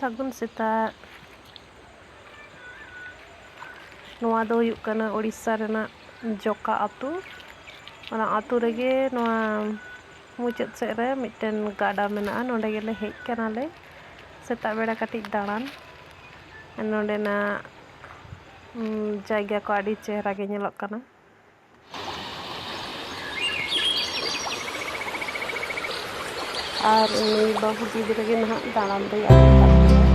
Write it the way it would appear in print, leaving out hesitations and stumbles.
सागुन सेता नोआ दो हुयुक कना ओडिशा रेना जोका आतु ओना आतु रेगे नोआ मुचाद सेद रे मिटन गाडा मेना नोंडे गेले हेज कनाले सेता बेड़ा कटिज दाड़ान नोंडेना जायगा को आडी चेहरा गे ñelok kana और उनी बाहु दीदी लगे नहा दाड़ान दे